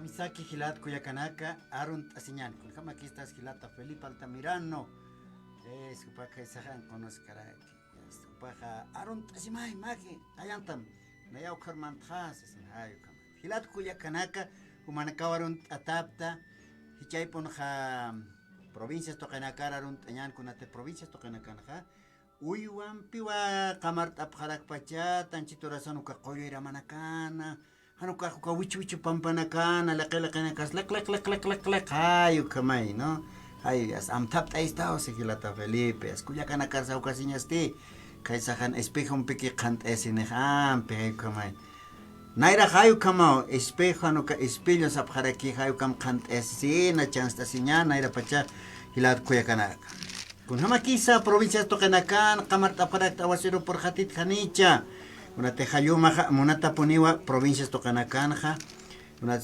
Kamisaki Gilat Cuyacanaka, Arun Asiñan, con Jamaquistas Gilata Felipe Altamirano, Supaca Sajan con Oscaraki, Supaja Arun Asimai Magi, Ayantam, Nayau Karmantas, Ayukam, Gilat Cuyacanaka, Humanakawarun Atapta, Hichaiponja, provincias Tocanakar, Arun Tañan, Kunate provincias Tocanakanja, Uyuan Piwa, Kamart Abharak Pacha, Tanchitorazan Ukakoyo Iramanakana. Hanuka huka wichu pampanakana lak hayu kamay no hayu as am tap taistao sigilata Felipe as kuya kana karsa ukasiñasti kaysahan espejo piki qant esine pe kamay naira hayu kamao espejo hanuka espello sapjaraki hayu kam qant esina chansta siña naira pacha hilat kuya kana kun hamakisa provincias tokenakan qamarta parak tawasiro por hatit khanicha una tejayuma monata poniwa provincias tocanacanja una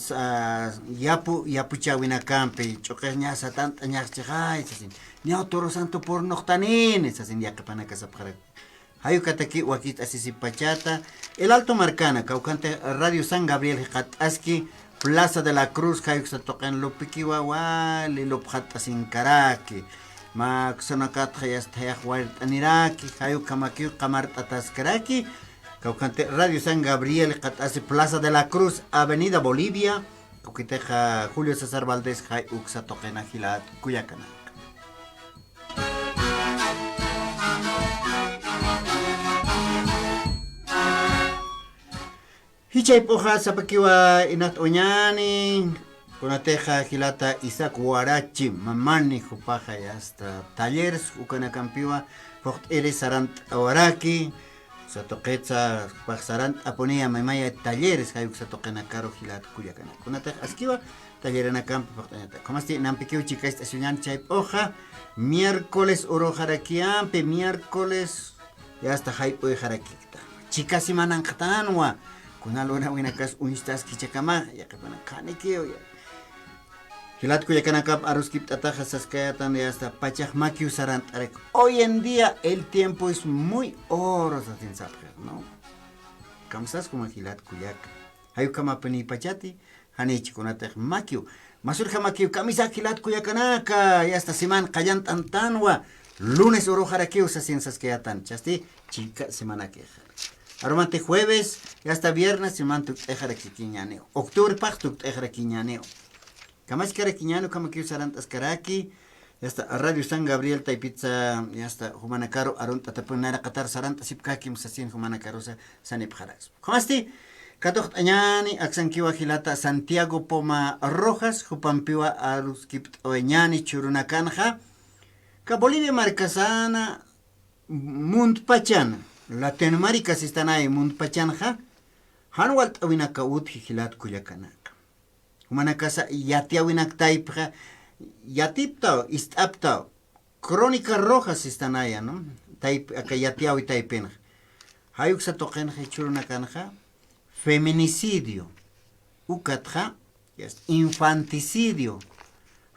yapu chawinakampe choqueña satan tañas chajay sasin ni autoro santo por noctanin sasin yakapana kasapjara hayukataki wakit asisi pachata el Alto Marcana caucante Radio San Gabriel Jataski Plaza de la Cruz hayuk sa tocan lopikiwa wali lophat asin karaki ma sonakat hayas tayah wal taniraki hayuk kamaki kamart ataskaraki Caucante Radio San Gabriel, Catase Plaza de la Cruz, Avenida Bolivia, Coquiteja Julio César Valdés, Jai Uxa Toquena Gilat, Cuyacana. Hichay Poja, Zapaquiwa Inat Oñani, Conateja Gilata Isaac Huarachi, Mamani, Jupaja y hasta Talleres, Ucanacampiwa, Fort Eres Sarant Awaraki. Satoquetza Paxarant aponía mamaya talleres hay que toquen caro gilat Cuyacana. Kunata askiva taller en campo portaneta. Como este nampiqueo chica estacionan chay hoja miércoles oro jaraquiampe miércoles ya hasta hype de jaraquita. Chicas y manancatanwa con alona buena cas unistas kichakama ya que van a canequeo ya. Gilat Cuyacana cap aruskip ataja saskayatan y hasta pachaj makiu sarant arek. Hoy en día el tiempo es muy oro satin sapger, ¿no? Kamsas como Gilat Cuyaca. Hayu kama peni pachati, hanichi kunataj makiu. Masurja makiu kamisa Gilat Cuyacanaka y hasta semana kayant antanwa. Lunes oro jaraqueo sasin saskayatan. Chasti chica semana queja. Aromante jueves y hasta viernes semana tuk ejaraquiñaneo. Octubre pachtuk ejaraquiñaneo. Kamas Caraquiñano, como que usarán Tascaraki, ya está Radio San Gabriel, Taipizza, ya está Humanacaro, Arunta Tapunara, Qatar, Saranta, Sipkaki, Musasin, Humanacarosa, Sanipjaras. Comasti, Katok Añani, Axanquiwa Gilata, Santiago Poma Rojas, Jupampiwa, Aruskipt Oeñani, Churunacanja, Ka Bolivia Marcasana, Mund Pachana, Latinoamérica si están ahí, Mund Pachanja, Hanwalt Awinakaut, Gilat Cuyacana. Humanacasa yatiawinak taipja yatiptao istaptao crónicas rojas están allá, ¿no? Taip acá yatiawi taipenja hayuk sa toqenja churunakanja feminicidio ukatja infanticidio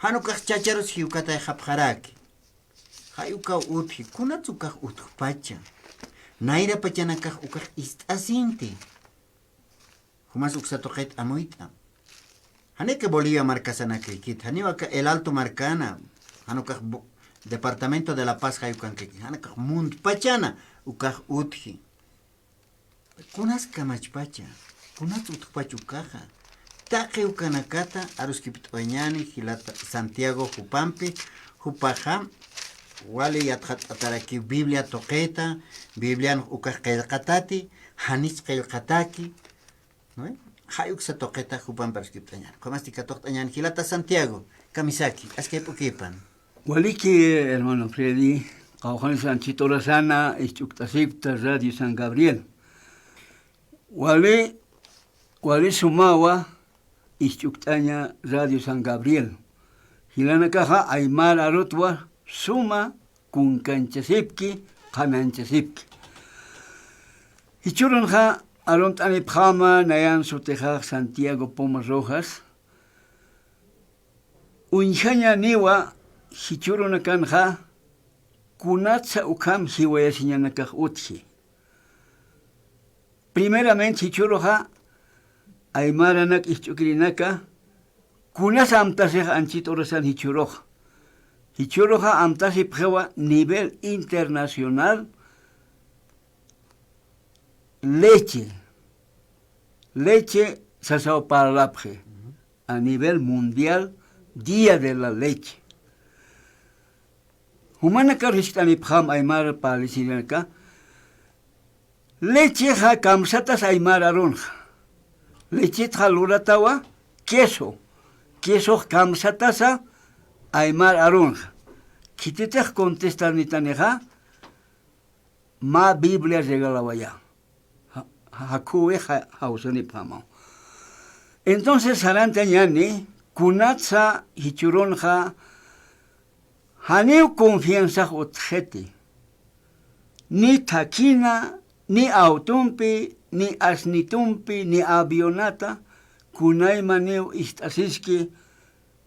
hanukaj chacharos hiukata japjaraki hayuka utji kunatsukaj utpacha naira pachanakaj ukaj istasinti humas uksa toqet amoita Haneque Bolivia Marcasana Kikit, Haniwaka el Alto Marcana, Hanukaj Departamento de la Paz Hayukan Kiki, Hanukaj Mund Pachana, Ukaj Utji. Kunas Kamachpacha, Kunas Utpachukaja, Taque Ukanakata, Aruskipit Oñani, Gilata Santiago Jupampi, Jupaja, Wali Yathat Ataraki, Biblia Toqueta, Biblia Ukaj Kelkatati, Hanis Kelkataki, ¿no? Hayuk sa toqueta jupan perskiptañan. Comastica toquetañan Gilata Santiago, Kamisaki, asque pukipan. Waliki, hermano Freddy, Caujan Sanchito Razana, Ischuktasipta, Radio San Gabriel. Wali Sumawa, Ischuktaña, Radio San Gabriel. Gilana Caja, Aymar Arutwa, Suma, Kunkanchasipki, Kananchasipki. Ichurunja, Aront Anipjama, Nayan Sotejaj, Santiago Pomas Rojas. Unjanya Niwa, Hichurunakanja, Kunatsa Ukam, Hiwayasiñanakaj Utji. Primeramente, Hichuroja, Aymaranak Ichukirinaka, Kunas amtasej anchitorasan hichuroja. Hichuroja amtasi pjewa nivel internacional leche. Leche sasao parlapje. A nivel mundial, Día de la Leche. Humana karistani pjam aymar palisiranka. Leche ja kamsatas aymar aronja. Leche jaluratawa queso. Queso kamsatasa aymar aronja. Kititej contestar nitaneja ma Biblia regalawaya. Hakue hausani pjamao. Entonces sarantañani kunatsa hichuronja haneu confianza otjeti. Ni taquina, ni autumpi, ni asnitumpi, ni avionata, kunay maneu istasiski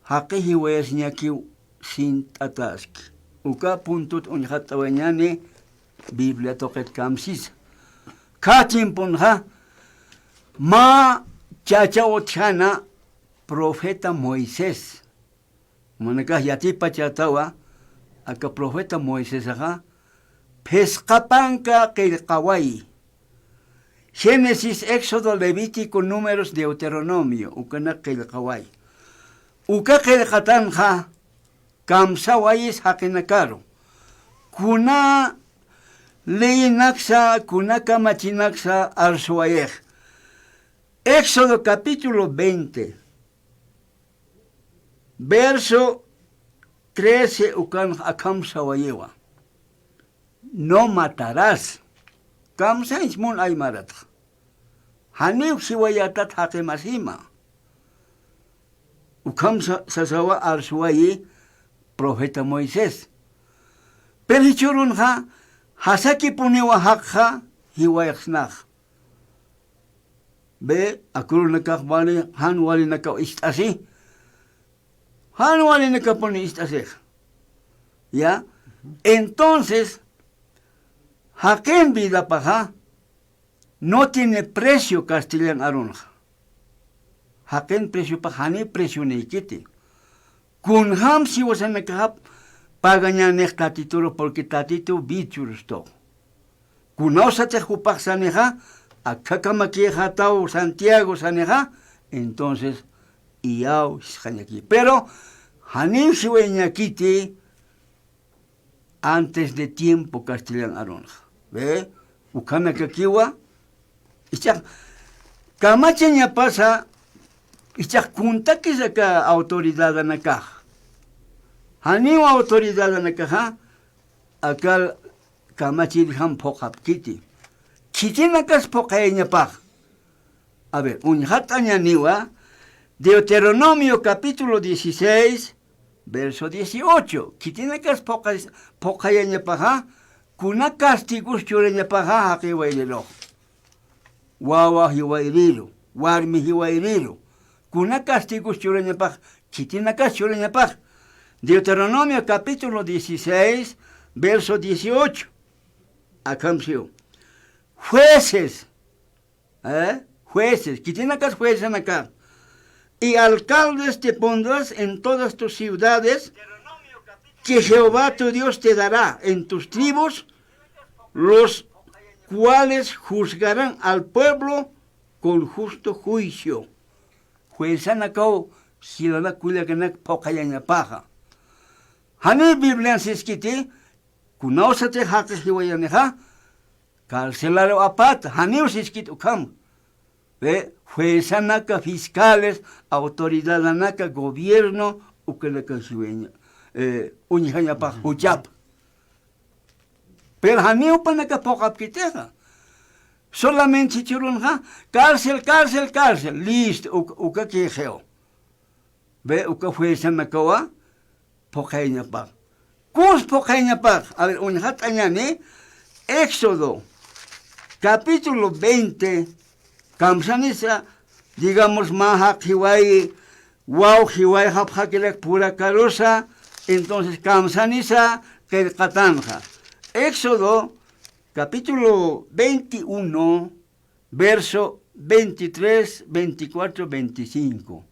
haqihi wayasñakiw sin tataski. Uka puntut unjatawañani Biblia toqet kamsis. Kachimpunja ma chacha ochana profeta Moisés. Manakah yatipa chatawa aka profeta Moisés aja pescapanca qilqaway. Génesis, Éxodo, Levítico, Números, Deuteronomio, ukana qilqaway. Uka qilqatanja kamsawayis haqinakaro. Kuna leinaksa, kuna kamachinaksa arsuayej. Éxodo capítulo 20, verso 13, ukan akam sawayewa. No matarás. Kamsa ismun aymarat. Haniw siwayatat hakemasima. Ukam sasawa arsuayi profeta Moisés. Perichurun ha hasaki puniwa hakha hiwayaksnach. Be akul nakak wali han wali nakau istasi. Han wali nakaponi istasi. ¿Ya? Entonces, Haken vida paja no tiene precio castellano aronja. Haken precio paja ni precio neikiti. Kun ham si wasan nakahap paganya nek tatituro porque tatito bichurus to. Kunau sa te jupak saneja akakamakia tau Santiago saneja, entonces iau aquí. Pero hanim siweñakiti antes de tiempo castellano aronja. ¿Ve? Ukana kakiwa. Ichak kamacha pasa. Ichak kunta kisaka autoridad anakah. Hanim autoridad anakah akal kamachi ham pokap kiti. Kitinakas pokayanya pa. A ver, unhatanya niwa. Deuteronomio capítulo 16, verso 18. Kitinakas pokayanya pa. Kuna castigos churenya paja haki waililo. Wawa hiwaililo. Warmi hiwaililo. Kuna castigos churenya paja. Kitinakas churenya paja. Deuteronomio capítulo 16, verso 18. Akamsio. Jueces. Jueces. Kitinakas jueces acá. Y alcaldes te pondrás en todas tus ciudades que Jehová tu Dios te dará en tus tribus, los cuales juzgarán al pueblo con justo juicio. Juezan acá, si la cuida que no pokayanya paja. Hani Biblia se escrite, kunausa te hakas hiwayaneja, carcelaro apat, hani se escrite ukam. Ve, juezan acá, fiscales, autoridad acá, gobierno, ukeleka hiwanya. Unihanya pa hujab. Pero haniu pa nakapokap kita. Solamente churunha, cárcel, cárcel, cárcel. Listo, uka kiheo. Ve, uka fuesa nakawa, pokaynya pa. Kus pokaynya pa. A ver, unihat anyane, Éxodo, capítulo 20, kamsanisa, digamos, mahak hiwai, wow, hiwai haphakelek pura karusa, entonces, Kamsanisa Kelkatanja. Éxodo, capítulo 21, verso 23, 24, 25.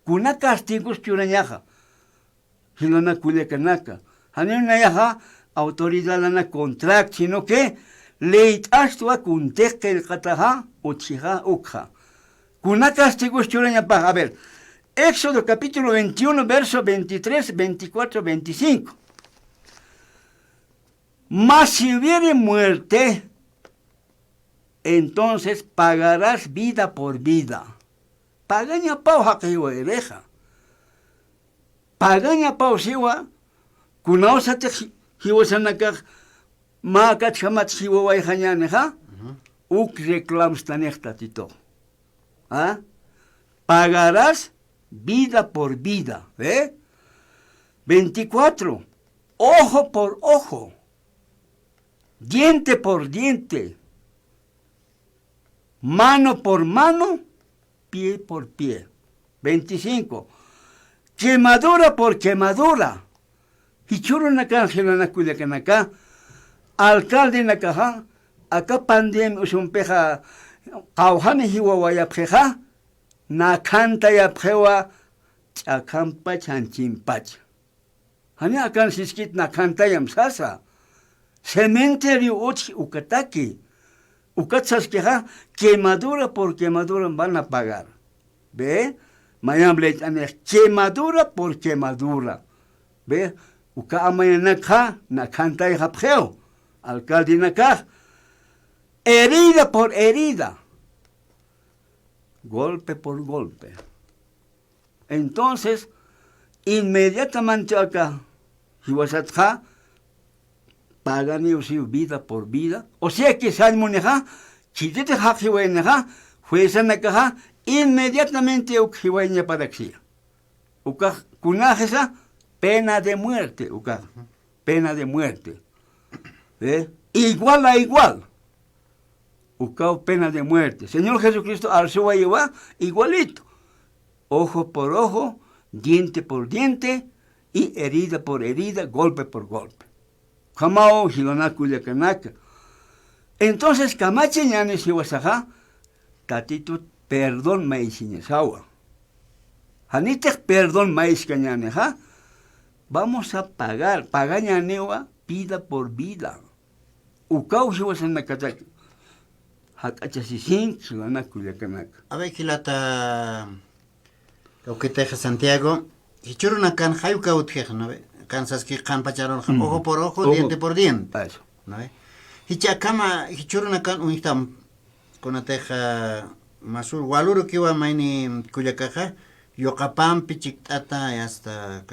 kuna castigos churañaja. Hilana kulekanaka. Haninayaja autoridad lana contract, sino que leit astua kunteque el kataja uchija ukja. Kuna castigos churañapaja. A ver, Éxodo capítulo 21, verso 23, 24, 25. Mas si hubiere muerte, entonces pagarás vida por vida. Pagaña pau hakiwa ereja. Pagaña pau siwa, kunausate hiwasanakak, maakat shamat siwa waihanyaneja, uk reclams tanekta tito. ¿Ah? Pagarás vida por vida. 24. Ojo por ojo. Diente por diente. Mano por mano. Pie por pie. 25. Quemadura por quemadura. Hichuro nakan acá. Alcalde nakaja. Acá pandem usumpeja. Kauhane hiwawayapjeja. Nakanta ya pjewa chakampa chanchimpach. Hani akan siskit nakanta yam sasa. Cementerio uchi ukataki. Ukatsaskeja quemadura por quemadura van a pagar. ¿Ve? Mayamble quemadura por quemadura. ¿Ve? Uka amayanaka nakanta ya pjeo. Alcalde naka. Herida por herida. Golpe por golpe. Entonces, inmediatamente acá, Hiwasatja, pagan ellos vida por vida. O sea que Salmoneja, Chitete Hajiwaneja, Huesanakaja, inmediatamente Ukiwaña Padaxia. Uka Kunajesa, pena de muerte. Uka, pena de muerte. Igual a igual. Buscado pena de muerte. Señor Jesucristo alzó a llevar igualito. Ojo por ojo, diente por diente, y herida por herida, golpe por golpe. Jamao, Hilonaku y Kanaka. Entonces, Kamache ñanes y Wasaja, tatito, perdón maisinesawa. Hanitek perdón mais cañaneja. Vamos a pagar. Pagañanewa, vida por vida. Ukau si wasanakataki. Hakachasisin, Silanaku y Kanaka. A ver, Kilata, Kauqueteja Santiago, Hichurunakan, Hayuka Utjeja, ¿no ve? Kansas que Kampacharon, ojo por ojo, diente por diente. Eso. ¿No ve? Hichakama, Hichurunakan, Unitam, con la teja Masul, Waluru Kiwa Maini Kuyakaja, Yokapam, Pichiktata, y hasta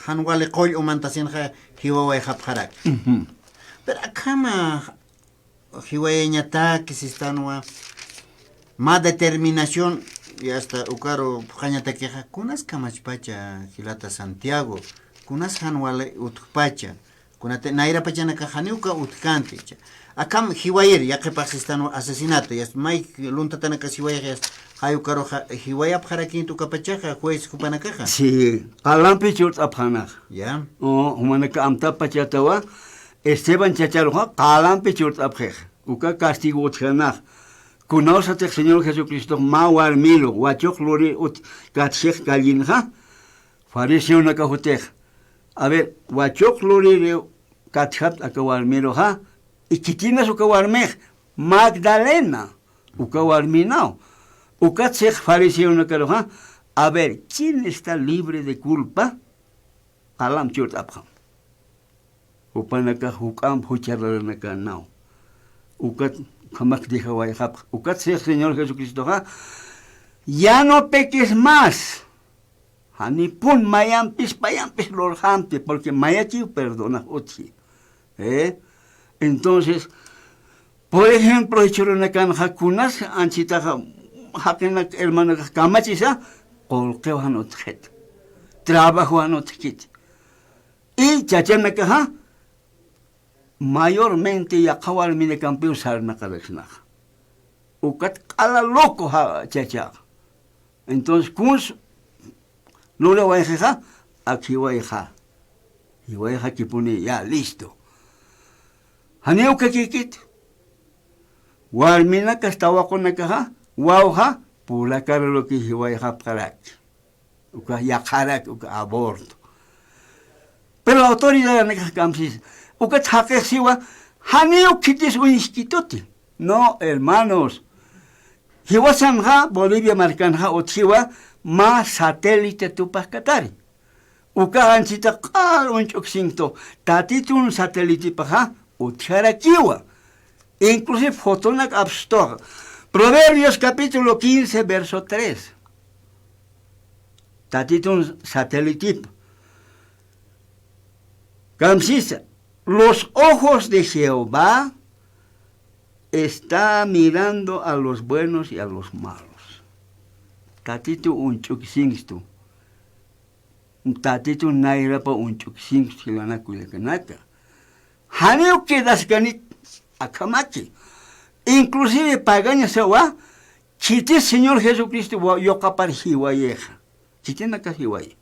Hanwale Koy Umantasinja, Hiwa Hapharak. Pero Akama. Hiwayañata que se están más determinación y hasta ukaro jañata queja kunas kamachpacha Hilata Santiago kunas hanwale utpacha kunate naira pachana kajaniuka utkante akam hiwayir ya que están asesinato ya mai lunta tana que hiwayas hay ukaro hiwaya pjarakin tu kapachaja juez kupana caja sí alampi chut apjana ya humana ka amta pachatawa Esteban Chacharoja, Kalam Pichurt Abjej, Uka Castigo Utjanach, Kunosate Señor Jesucristo, Mawar Milo, Wachok Lori Ut Gatchek Galinja, Fariseo Nakahutej. A ver, Wachok Lori Gatchat Akawar Milo, y Kitinas Ukawarmej, Magdalena, Ukawar Minao, Ukatsek Fariseo Nakaroja. A ver, ¿quién está libre de culpa? Kalam Churt Abjam. Upanaka hukam hucharranaka now. Ukat kamak dija wayhap. Ukat Señor Jesucristo ya no peques más. Hanipun mayampis payampis lorjante, porque mayachi perdona otsi. Entonces, por ejemplo, churanakan hakunas anchitaja hakenak hermano kamachisa, colqueo hanotjet. Trabajo hanotjet. Y chachanaka mayormente ya kawal mine campeón sarna kadexna. Ukat ala loco ha chacha. Entonces kuns no le voy a dejar aquí voy a dejar. Y voy a dejar que pone ya listo. Haneo que kikit. Walmina que estaba con la caja. Wauja pula cara lo que voy a dejar para. uka yakarak, uka aborto. Pero la autoridad de Kamsis, uka thakexiwa, haneo kitis unisquitote. No, hermanos. Hiwasanja, Bolivia marcanja, otiwa, ma satélite tupascatari. Uka anchita kar unchoksinto, tatitun satélite paja, utiara kiwa. Inclusive fotonak abstor. Proverbios capítulo 15, verso 3. Tatitun satélite. Kamsisa, los ojos de Jehová está mirando a los buenos y a los malos. Tatitu unchuksinstu. Tatitu nairapa unchuksinstu hilanakulekanaka. Haneo quedas ganit akamaki. Inclusive pagaña sewa, chite Señor Jesucristo yo capar hiwayeja. Chite naka hiwaye.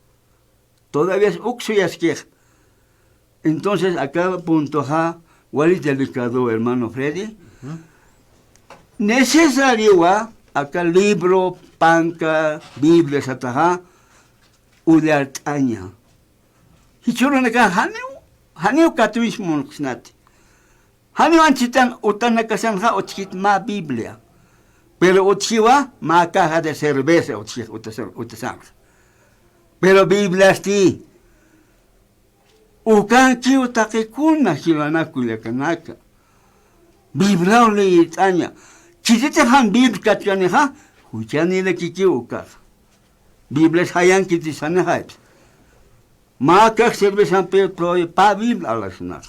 Todavía es uxuyasqueja. Entonces, acá punto ja, ¿cuál es delicado, hermano Freddy? Necesario, acá libro, panca, Biblia, sataja, udartaña. Y chulo acá, haneo catuismo, snati. Haneo anchitan, utanakasanja, ochit ma Biblia. Pero ochiwa, ma caja de cerveza, utasang. Pero Biblia sí. Ukan kiu takikuna hilanakulekanaka. Biblia le itanya. Chitete han Biblia katyane ha, huchani le kiki ukar. Biblia hayan kiti sana haip. Ma kak serve sampai proye pa Biblia alasnar.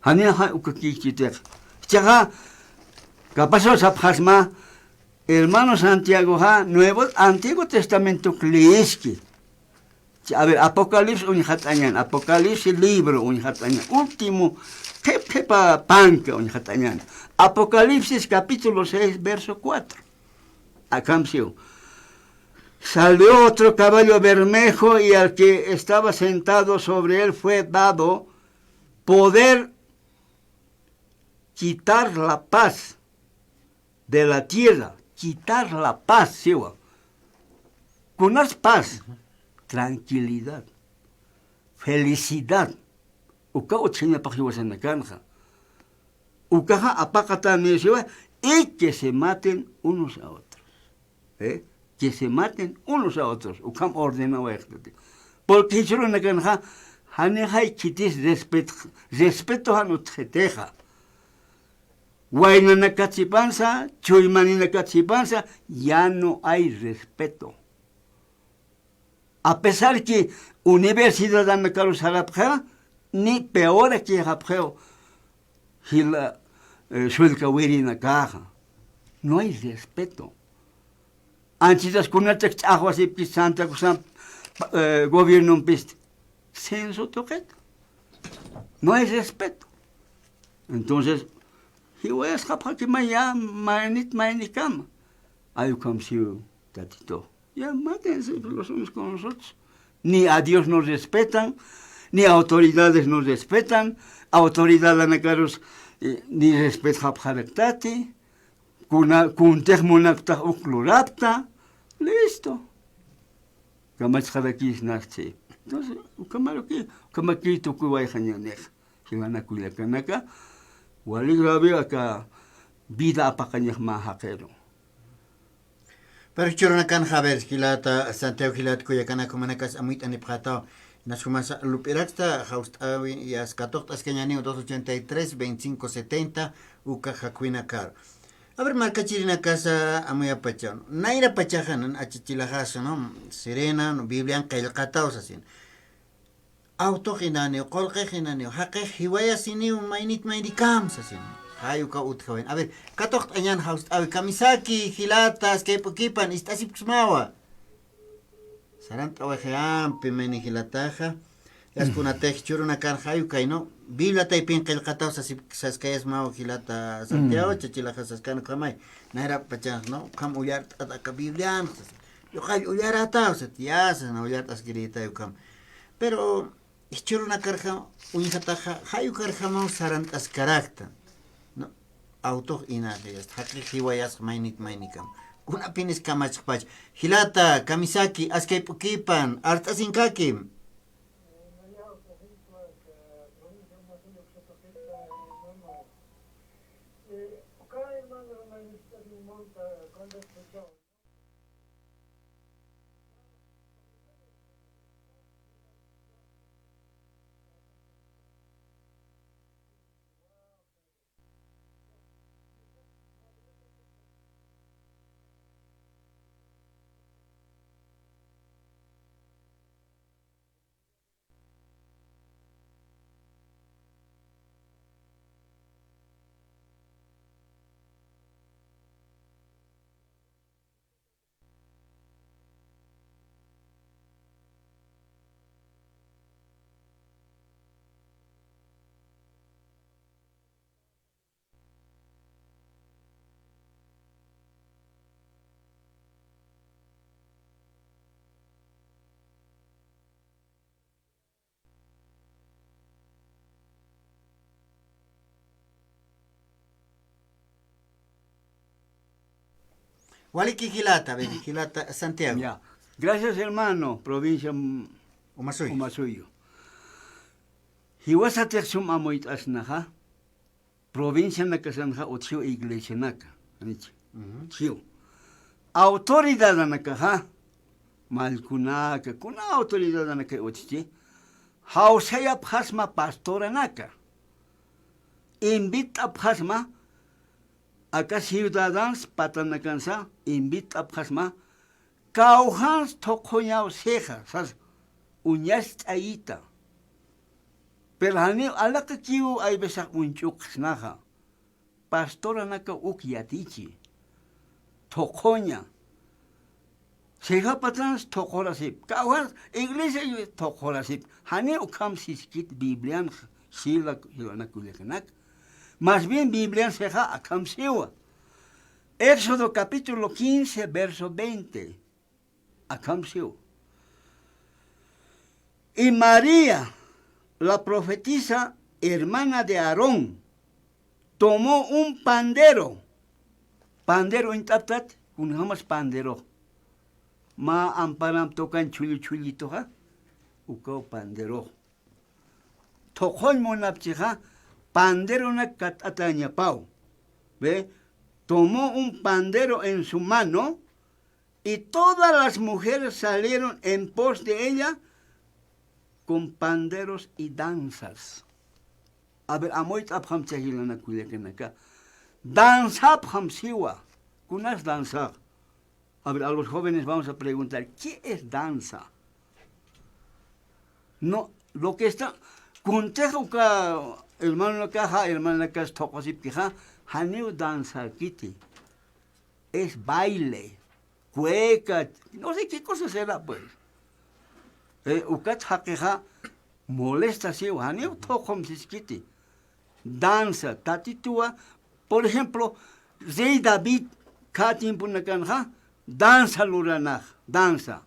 Hanya ha ukaki chitek. Chaga kapaso saphasma hermano Santiago ha Nuevo Antiguo Testamento kleeski. A ver, Apocalipsis unjatañan, Apocalipsis libro unjatañan, último, pepa panca unjatañan. Apocalipsis capítulo 6, verso 4. Acamcio. Salió otro caballo bermejo y al que estaba sentado sobre él fue dado poder quitar la paz de la tierra, quitar la paz, ¿sí? Con las paz. Tranquilidad, felicidad. Uka ochenya pajiwas en la canja. Ukaja apakata mesiwa y que se maten unos a otros. Que se maten unos a otros. Ukam ordenado esto. Porque yo en la canja, hanejai kitis respeto a nutjeteja. Guayna kachipanza, chuymanina kachipanza, ya no hay respeto. A pesar que Universidad de Anacaros Harapja, ni peor que Harapjeo, Hila Suelkawiri en la caja. No hay respeto. Antes de que una texta aguas y pisanta, gobierno un piste. Censo toqueta. No hay respeto. Entonces, hiwa es capaz que maya, manit, mayanicama. Ayu kamsiu, tatito. Ya mátense los unos con los otros. Ni a Dios nos respetan, ni a autoridades nos respetan, autoridad anacaros ni respeta habjarectati, kun tehmonacta uclorapta, listo. Kamachadakis naste. Entonces, kamaki tu kuwai hanyanej, hilanakuya kanaka, wali grabe acá vida apakanyah mahakero. Pero churnakan Javier Gilata, Santiago Gilat, Cuyacana, Comanacas, Amuit, Anipjata, Nasumasa, Lupiraxta, Haustawi, y Ascatotas, Cañaneo 283, 2570, Uca Jacuinacar. A ver, marca chirina casa, Amuya Pachano. Naira Pachajan, Achichilajasa, ¿no? Serena, no Biblian, Kailcataos, así. Autoginaneo, Colgeginaneo, Hake, Hiwaya, Sinio, Mainit, Mainicams, así. Hayuka utkawen. A ver, katok anyan haus. A ver, kamisaki, hilatas, kepan, istasip kusmawa. Sarant awajean, pimeni hilataja. Las kunatech churuna kan hayuka, ¿no? Biblia taipin kelkatao saskayas mao hilata Santiago, chachilaja saskano kamay. Naira pachang, ¿no? Kam uyar ataka Biblian. Yo hay uyar atao, satiasa, no uyar askirita yukam. Pero, churuna karja, unyataja, hayukarja mao sarant askarakta. Auto inadiyas, haki hiwayas mainikam. Una pines kamachpach. Hilata, kamisaki, askay pukipan, artasinkaki. Waliki Hilata, ven, Hilata, Santiago. Ya. Gracias, hermano, provincia Umasuy. Umasuyo. Hiwasatek sum amoit asnaha, provincia nakasanja otio iglesia naka. Tio. Autoridad nakaha, malkunaka, kuna autoridad naka otiti, hausaya pasma pastora naka. Invita pasma, acá ciudadanos patanakansa, invita pasma, kauhans tokoyao seja, sas, unyas aita. Pero hani alaka kiu ay besak unchuk snaha. Pastora naka ukyatichi. Tokonya. Seja patans tokorasip. Kauhans iglesia yu tokorasip. Hani ukam siskit Biblian sila nakulekanak. Más bien Biblian seja akam siwa. Éxodo capítulo 15, verso 20. Akam siwa. Y María, la profetisa, hermana de Aarón, tomó un pandero. Pandero en taptat, kun hamas pandero. Ma amparam tocan chulito ha, ukao pandero. Tokon monapchiha, pandero na katataña pau. ¿Ve? Tomó un pandero en su mano y todas las mujeres salieron en pos de ella con panderos y danzas. A ver, amoit abham chahilana kulekenaka. Danza abham siwa. ¿Cunas danza? A ver, a los jóvenes vamos a preguntar, ¿qué es danza? No, lo que está, kuntejo ka, hermano kaha, hermana kas tokosip kiha, haneu danza kiti. Es baile, cueca, no sé qué cosa será pues. Ukat hakeha molesta si haneu tokom siskiti. Danza, tatitua, por ejemplo, Rey David, katin punakanha, danza luranach, danza.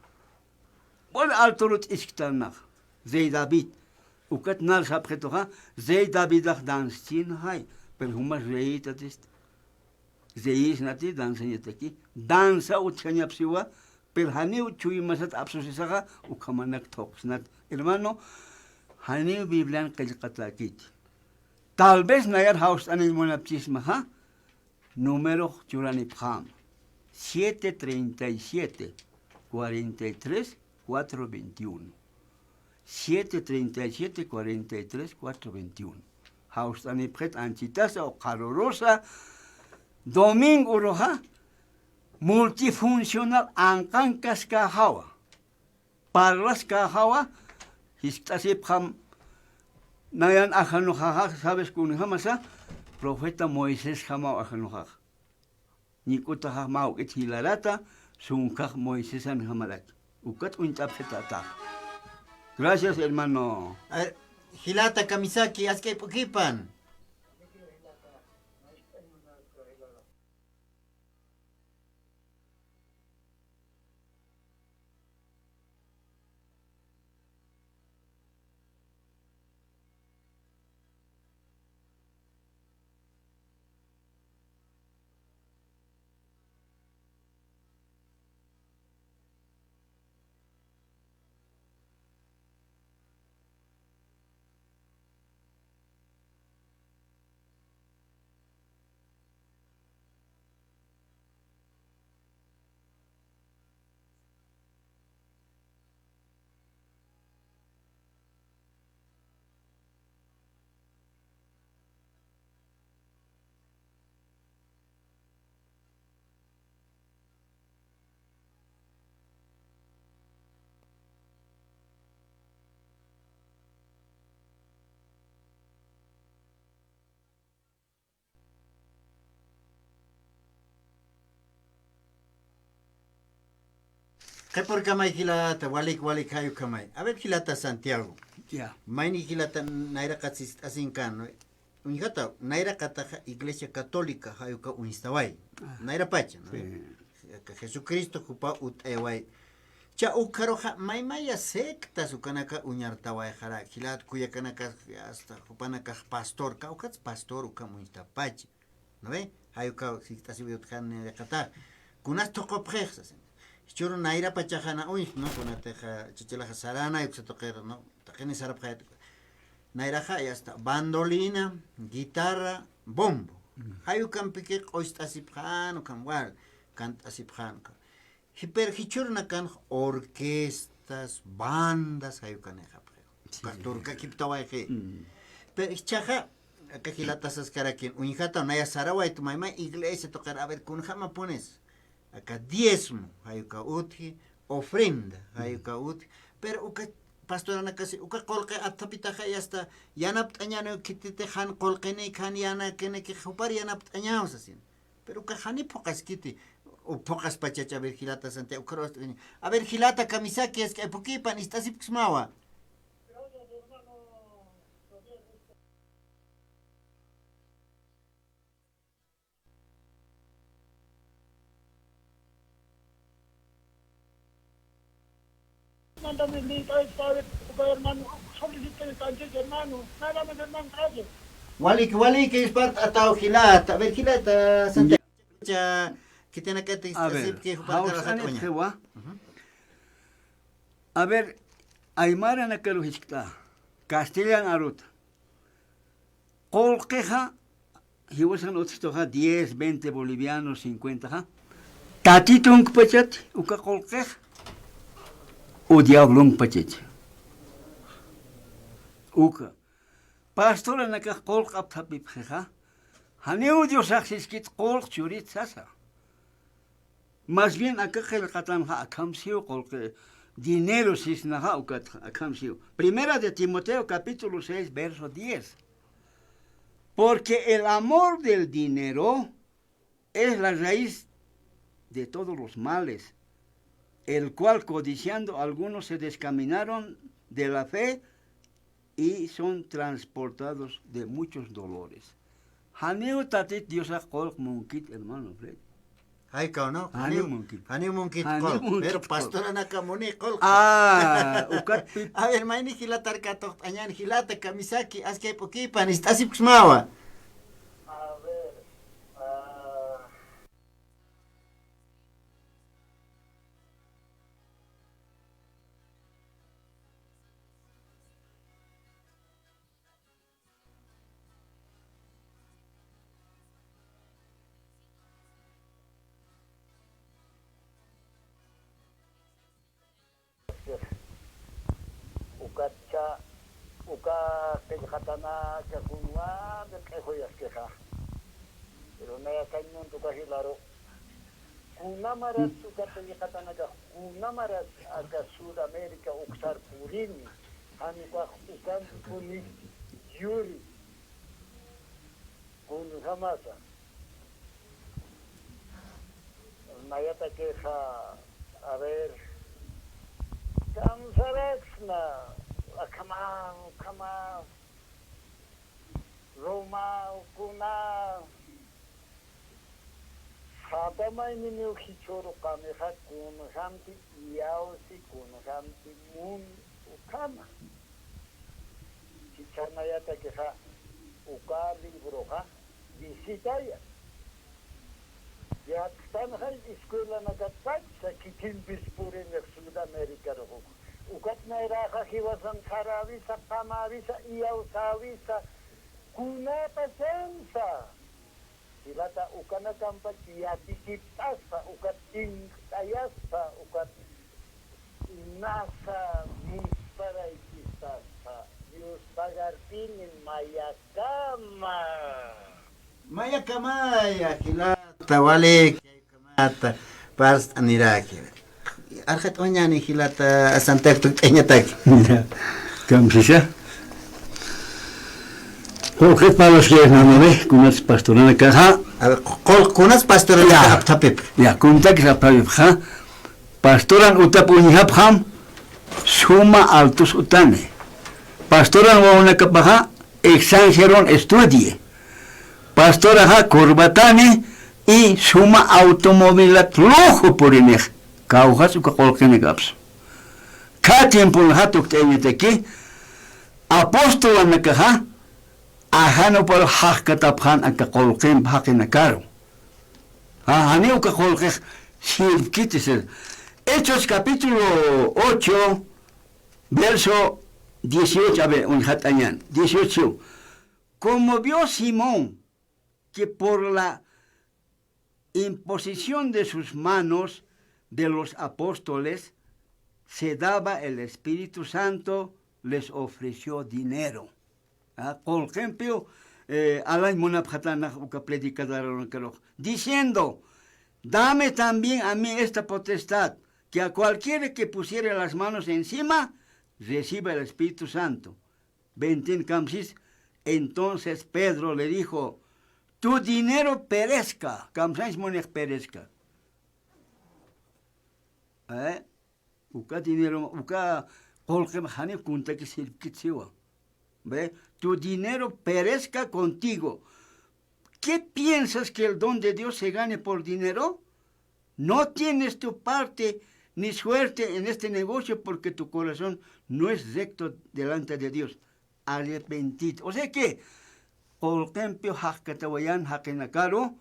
Bol altorut isktanach, Rey David. Ukat nal sapkhetoha, Rey Davidach danstin hai, pero humas rey tatist. Rey is nati danza yetaki, danza utchanyapsiwa, pero haneu chui masat absusisaga, ukamanak toksnat. Hermano, haneu Biblian kajkatakit. Tal vez nayar haus anil monapchisma, ha? Número Churanipham. 737 43 421. 737 43 421. Haus anipret anchitasa o carorosa. Domingo roja. Multifuncional ankankas kahawa. Parlas kahawa. Histasipham. Nayan ajanojaja, ¿sabes kun jamasa? Profeta Moisés jamao ajanojaja. Nikuta jamao et hilarata, sunkaj Moisés an jamarat. Ukat untapsetata. Gracias, hermano. Hilata, kamisaki, askay pukipan. ¿Qué por camay hilata? Walik hayu camay. A ver hilata Santiago. Ya. Maini hilata naira katsis asincano. Unjata naira kataja iglesia católica hayuka unistawai. Naira pacha, ¿no? Que Jesucristo kupa utewai. Cha ukaroja maimaya secta sukanaka uñartawai jara. Hilat kuya kanaka hasta kupanaka pastor. Kaukats pastor uka unistapachi. ¿No ve? Hayuka si viutjan de kata. Kunas toko prexas. Churu naira pachajana uy, no kunateja chichilaja sarana yukse toquero, no. Tajeni sarapja. Nairaja ya está bandolina, guitarra, bombo. Hayukan pique oistasipjan o kamwal, cantasipjan. Hiper hichurna kan orquestas, bandas hayukan ejapre. Pasturka kiptawaje. Pero chaja acá hilatas ascaraquien, unjata naya sarawai tu maima iglesia tocar a ver kun jama pones. Acá diezmo, hayuka uti, ofrenda, hayuka uti, pero uka pastorana casi uka kolke atapitaja y hasta yanap añano kitite han kolkene kan yana kene que jupar yanap añaos así. Pero uka hani pocas kiti o pocas pachacha a ver gilata sante ukros. A ver gilata kamisaki es que poquipan está si pxmawa. Mándame mi padre, hermano, solicite el canche, hermano, nada más hermano, calle. Wali que es parte atao gilata, a ver gilata sante que tiene que te A ver, a ver, Aymara na kaluhiskta, Castellan arut. Colqueja, hiwasan otstoja 10, 20 bolivianos, 50, ¿ja? Tatitung pachat, uka colqueja. O diablong pachet. Uka. Pastora naka kolk ap tapip kha. Haneu Dios axis kolk churit sasa. Más bien acá el katan ha akamsio kolk dinero sis na ha ukat akamsio. Primera de Timoteo capítulo 6 verso 10. Porque el amor del dinero es la raíz de todos los males, el cual codiciando algunos se descaminaron de la fe y son transportados de muchos dolores. Haneu tatit Dios kolk munkit hermano Fred. Ay no. Haneu munkit. Haneu munkit kolk. Pero pastora nakamone kolk. Ah, ukat pip. A ver maini gilata arkato añan gilata kamisaki aske poquipan está si pxmawa. A ver, uka kejatana kakunwa del kejoyas queja. Pero naya cañón tu cajilaro. Kunamaras uka kejatana ka kunamaras aga Sudamérica uksar purini. Hanika ukan puni yuri. Kun hamasa. Naya ta queja a ver. Kamsarexna. Come on, Roma, Kuna, Sabamay ninyo hichoro kami ha kuno samti iao si kuno samti mun ukama. Chichana yata que ha uka libro ha visitaya. Ya están ha escuela na gatach sa kitin bispure en Sudamérica rojo. Ukat na iraha hiwasan karavisa, kamavisa, iyausavisa, kuna pasensa. Silata ukana kampa tiyatikipasa, ukat ingtayasa, ukat nasa misparaikisasa. Dios pagartinin mayakama. Mayakamaya, hilata, wale, kamata, pars aniraki. Arjat oñani hilata asantek tu teñatak. Mira, camsisa. Colquet para los que no ve, kunas pastorana caja. A ver, kunas pastorana tapip. Ya, kuntak sa papip ha. pastoran utapuñihapjam suma altos utane. Pastoran waunakapaja exageron estudie. Pastoraja corbatane y suma automovilat lujo por inej. Kaujas uka kolkenegaps. Ka tiempo hatuk teñeteki apóstola nakaja ajano por hakataphan aka kolken hakinakaro. Ajani uka kolkej silkitisel. Hechos capítulo 8 verso 18, a ver, un hatañán, 18. Como vio Simón que por la imposición de sus manos de los apóstoles se daba el Espíritu Santo, les ofreció dinero. Por ejemplo, diciendo, dame también a mí esta potestad, que a cualquiera que pusiera las manos encima, reciba el Espíritu Santo. 20 Camsis. Entonces Pedro le dijo, tu dinero perezca. Camsáis monej perezca. Uka dinero, uka kolke mahane kunta que sirkitsiwa. ¿Ve? Tu dinero perezca contigo. ¿Qué piensas que el don de Dios se gane por dinero? No tienes tu parte ni suerte en este negocio porque tu corazón no es recto delante de Dios. Arrepentido. O sea que, por ejemplo, hakatawayan hakenakaro,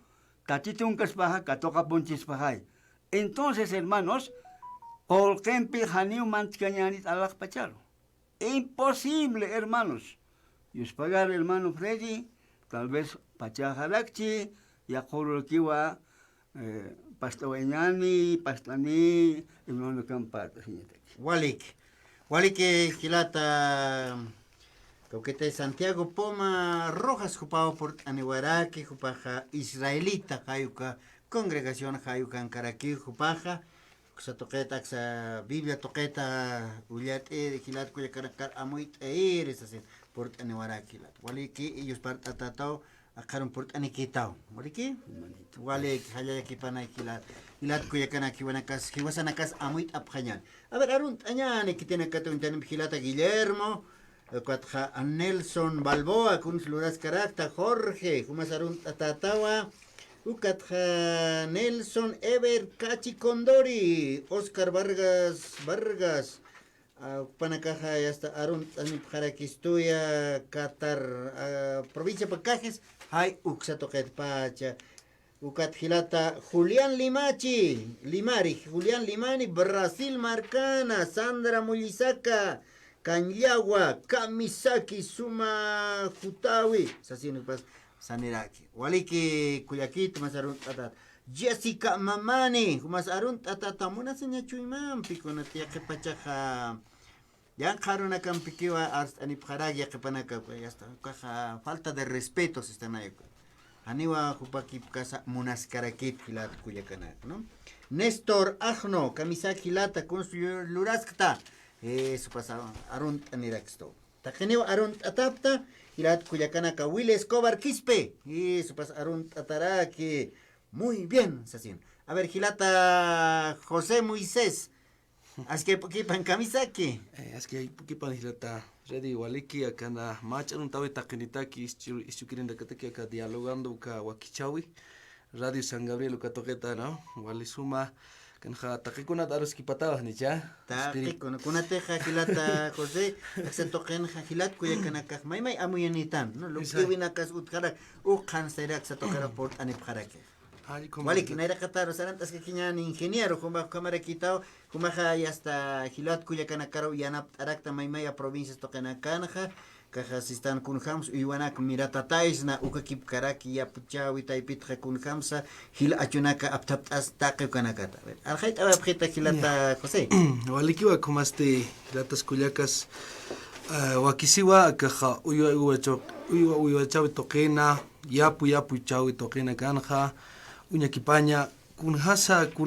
tatitunkas paja, katoka ponchis pajay. Entonces, hermanos, por ejemplo, haniu mantikañanit alak pacharo. Imposible, hermanos. Y os pagar, hermano Freddy, tal vez pachajalakchi, yakorulkiwa, pastawañani, pastani, hermano campata, señorita. Walik kilata Cauquete Santiago Poma Rojas jupao por Aniwaraki jupaja israelita jayuka congregación jayuka Ankaraki jupaja sa toqueta sa Biblia toqueta uliat kilat kuya karakar amuit eres así por Aniwaraki lat waliki ellos partatatao akaron por Anikitao waliki walik hayaki panay kilat kuya kanaki wanakas hiwasanakas amuit apjanyan a ver arunt añane kitena katun tanim kilata Guillermo Cuatja Nelson Balboa, kun sluras carácter Jorge, Kumasarun Tatatawa, Ucatja Nelson Ever Cachi Condori, Oscar Vargas, Panacaja y hasta Arun Jaraquistuya, Qatar, provincia Pacajes, Hay Uxatoquet Pacha, Ucatjilata Julián Limari, Julián Limani, Brasil Marcana, Sandra Mulisaca, Kanyagua, Kamisaki, Suma, Jutawi, Sasino Paz, Saniraki, Waliki, Kuyakit, Masarun Tatat, Jessica Mamani, Masarun Tatatamuna, Seña Chuimam, Piconatia, Kepachaja, Yankaruna Campikiwa, Ars Anipharagi, Kepanaka, ya está, caja, falta de respeto se están ahí. Aniwa, Jupaki, Casa, Munaskarakit, Hilat, Kuyakanak, ¿no? Néstor Ajno, Kamisaki Lata, Construyó Luraskta. Eso pasa, Arunt Aniraksto. Tajeneo Arunt Atapta, Irat Cuyacanaka, Will Escobar Quispe. Eso pasa, Arunt Ataraki. Muy bien, Sasín. A ver, Gilata José Moisés. ¿Es que pan Kamisaki? Es que pan Gilata. Ready, Waliki, acá na match, un tawe takenitaki, istukirin de Kataki, acá dialogando, ka Wakichawi. Radio San Gabriel, Ukatoqueta, ¿no? Walisuma. Kan takikuna daros kipatawa ni cha takikuna kuna teja hilata José se toquen hilat kuya kanaka may amuyanitan no lo que vina kas utkara ukan serak se toqara por anipharake walik naira kataro sarantas que kiñan ingeniero kuma kamera kitao kuma ya hasta hilat kuya kanaka yanap arakta may provincias toqena kanja caja si están con hams y wana mirata taisna uka kip karaki ya puchawi taipit con hamsa hil achunaka aptap as taqe kanakata arjait abjita hilata José walikiwa como ratas kuyacas wakisiwa caja uyo chawi toqena yapu chawi toqena kanja uña kipaña kun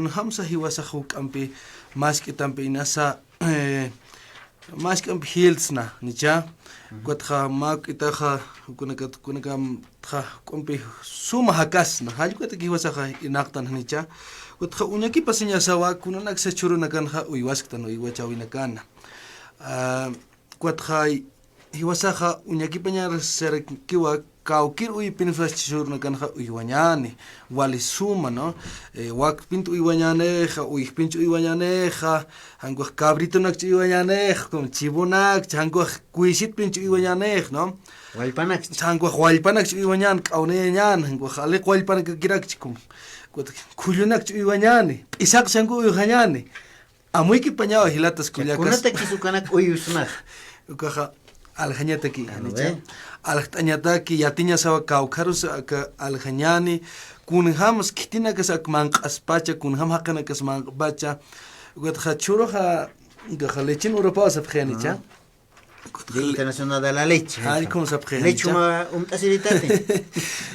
hamsa hiwasa huk ampi mas que tampe inasa más que hilsna nicha kuatha mak itaha kunaka tha kompi suma hakas na hal kuat ki wasa kha inaktan nicha kuatha unyaki pasinya sawa kunanak sa churu nakan kha uiwasktan uiwachawina kana kuatha hiwasa kha unyaki panyar ser kiwa kaukir ui pinflas churu nakan kha uiwanyani wali suma no wak pintu uiwanyane kha ui pintu uiwanyane kha hango cabrito nak uiwanyane kom chibunak hango kuisit pintu uiwanyane no Walpanak. hango walpanak uiwanyan kaune nyan hango khale walpanak girak chikum kulunak uiwanyani isak sango uiwanyani amuy ki panyaw hilatas kulyakas Kunata kisukanak uyusnak. ukaha alhañata ki nicha alhañata ki yatiña sawa kaukharus alhañani kunhams kitina kas akman qaspacha kunham haqana kas man bacha ugat khachuroha galechin europa sabkhanicha Día Internacional de la Leche. Ay, ¿cómo se aprende? Leche tasiritate.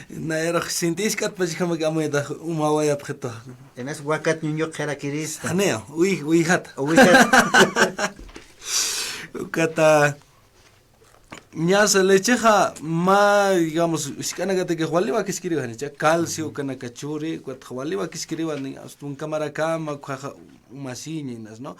Na era sintis kat pajikama gamoeda umawaya pkheta Enas wakat nyunyo khera kirista. haneo uy hat Ubicat. ukata Nyasa lecheja ma digamos sikana gate que waliwa kiskiri hanicha calcio kana kachuri kwat waliwa kiskiri wani astun kamera kama kha masiñinas no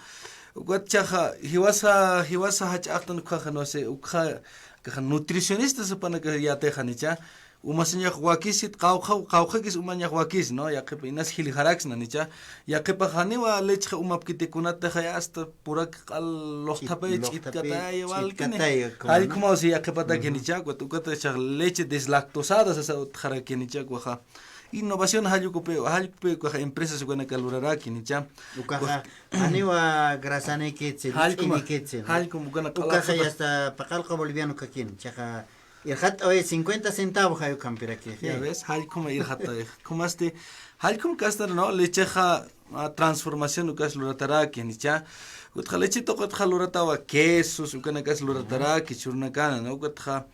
kwat chaja hiwasa hach aftan kha no se ukha kha nutricionista supana que ya te hanicha umasinya wakisit qawqa kis umanya wakis no yaqipa inas hili harax nanicha yaqipa haniwa leche umapkite kunata hasta purak qal lohtapay chitkatay walkine hay como si yaqipa ta kenicha kutukata chag leche deslactosada sa khara kenicha kwa innovación hayukupe kwa empresas kuna kalurara kenicha Ukaha aniwa grasane kitse ini kitse. hay como kana Ukaha ya hasta paqalqa boliviano kakin chaja Irhat oye 50 centavos hayo campira aquí. Ya ves, hay como irhat como este hay como castar no lecheja transformación ukas luratara que nicha utja leche to utja luratawa quesos ukana kas luratara que churna kana no utja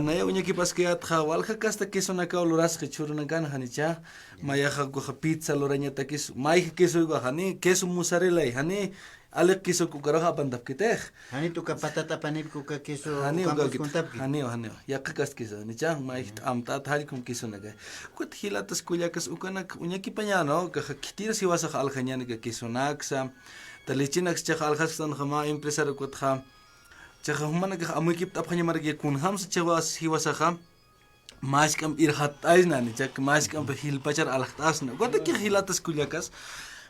na ya uña ki paske atja walja kasta queso na ka luras que churna kana hanicha maya ja go pizza luraña ta queso mai queso go hani queso mozzarella hani ale queso kukaraha bandap kiteh Hani tu ka patata panip ku ka queso haneo campos con tapki. haneo ya kakas kiso ni chang mai amta thari kum kiso naga kut hilatas kuyakas ukana unyaki pañano ka kitira si wasa al khanyani ka kiso naksa talichinak cha al khastan khama empresario kut kham cha humana ka amuy kip tap khanya marge kun ham sa chawa si wasa kham mas kam irhat aizna ni cha mas kam hil pachar al khtas na kut ki hilatas kuyakas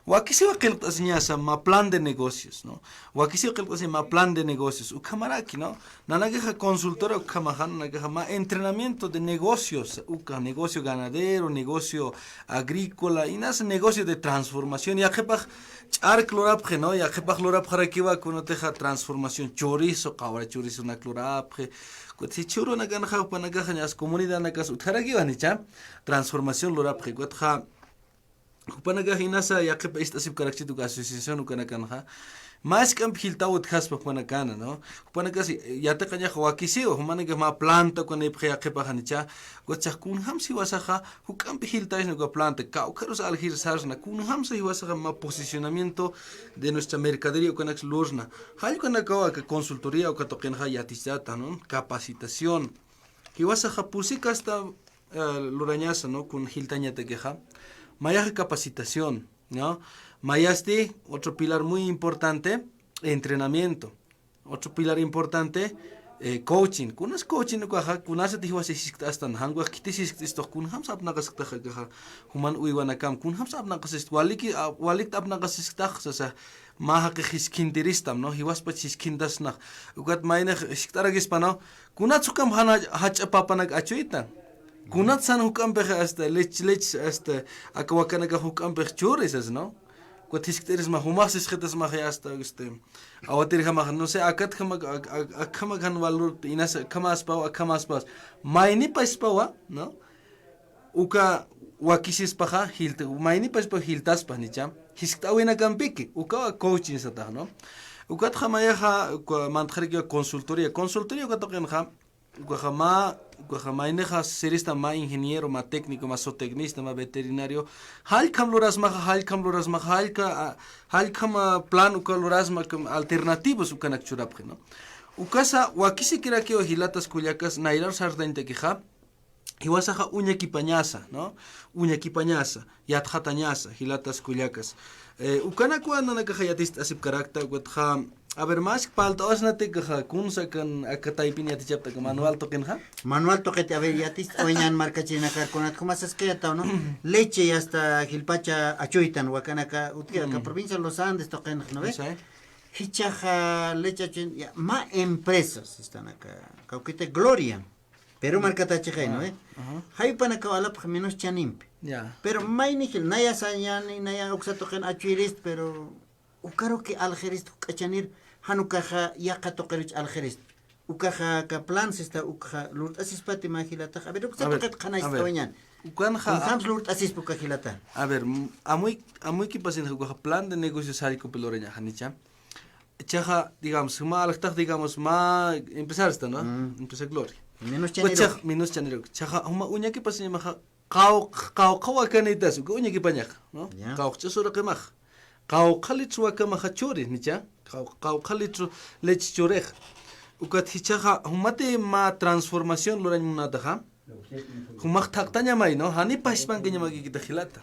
Wakisi wakiltas nyasa ma plan de negocios, ¿no? Wakisi wakiltas ma plan de negocios. Ukamaraki, ¿no? Nanageja consultora ukamahan, nanageja ma entrenamiento de negocios, uka negocio ganadero, negocio agrícola, y nas negocio de transformación. Ya kepaj char clorapje, ¿no? Ya kepaj clorapje rakiwa kunoteja transformación chorizo, kawara chorizo na clorapje. Kuti churo na ganaja panagaja nyas comunidad nagas utaragiwa nicha transformación lorapje. Kuatja Kupanaga hinasa yaqipa istasib karakchitu ka asociación ukana kanha mas kam hiltawut khaspa panakana no kupanaga yata kanya khwakisio humanaga ma planta kone yaqipa hanicha gocha kun hamsi wasaha hukam hiltais no planta ka ukaros alhir sarsna kun hamsi wasaha ma posicionamiento de nuestra mercadería ukana losna hal kana ka consultoría o katokenha yatisata no capacitación hiwasaha pusika hasta lurañasa no kun hiltaña te queja Mayaje capacitación, ¿no? Mayaste, otro pilar muy importante, entrenamiento. Otro pilar importante, coaching. Kunas coaching kunas ti huwa sistastan hangwa kitisis isto kun ham sab nagas takha human uiwana kam kun ham sab nagas walik ab nagas takh sa maha ke hiskindiristam no hiwas pa hiskindas na ugat maina siktaragis pano kunat sukam hana hach papanag achuitan Kunat san hukam pe hasta lech hasta akawakana ka hukam pe chores es no kutishteres ma humas es khitas ma hasta awatir khama no se akat khama khan walur inas khamas pa maini paspawa no uka wakisis paha hilta maini paspa hiltas pa nicham hiskawina kampiki uka coaching sata no ukat khama ya mantkhari consultoría ka token kham guajama ineja serista ma ingeniero, ma técnico, ma zootecnista, ma veterinario. Halkam lorasmaja, halkam plan uka lorasma alternativos ukanak churapje, ¿no? Ukasa wakisi kira que hilatas kuyakas nairar sardainte kija. Hiwasaja uñakipañasa, ¿no? Uñakipañasa, yatjatañasa, hilatas kuyakas. Ukanakua nanakaja yatist asip karakta, guatja. A ver, más palta osnate kaja kunsa kan akataipin yati chapta ka manual token ha. Manual toquete, a ver, yatist oñan marca china carconat, como asas que ya ¿no? Leche y hasta Gilpacha achuitan, huacanaka, utira, ka provincia de los Andes toquen, ¿no ves? Hichaja, leche, ya, más empresas están acá, cauquite Gloria. Pero marca tache ¿no? Hay para que alap menos chanimpe. Ya. Pero may nihil naya sañani naya oxatoquen achuirist, pero ukaro que algerist kachanir hanukaja yaqa toqerich algerist. Ukaja ka plans está ukaja lurt asispati magilata. A ver, oxatoqet khana istoñan. Ukanja. Hams lurt asis pukajilata. A ver, amuy que pasen ukaja plan de negocios hay con peloreña hanicha. Chaja, digamos, digamos, más empezar esta, ¿no? Empezar Gloria. Menos chanero. Chaja, uña que pasen maja kau kawakanitas, uña que pañaja, ¿no? Kau chasura que maja. Kau khalitru wakamaha chores, nicha. Kau khalitru lech chorej. Ukat hichaja, humate ma transformación lorañ munataja. Humak taktaña may, ¿no? Hani paspan que llama kita gilata.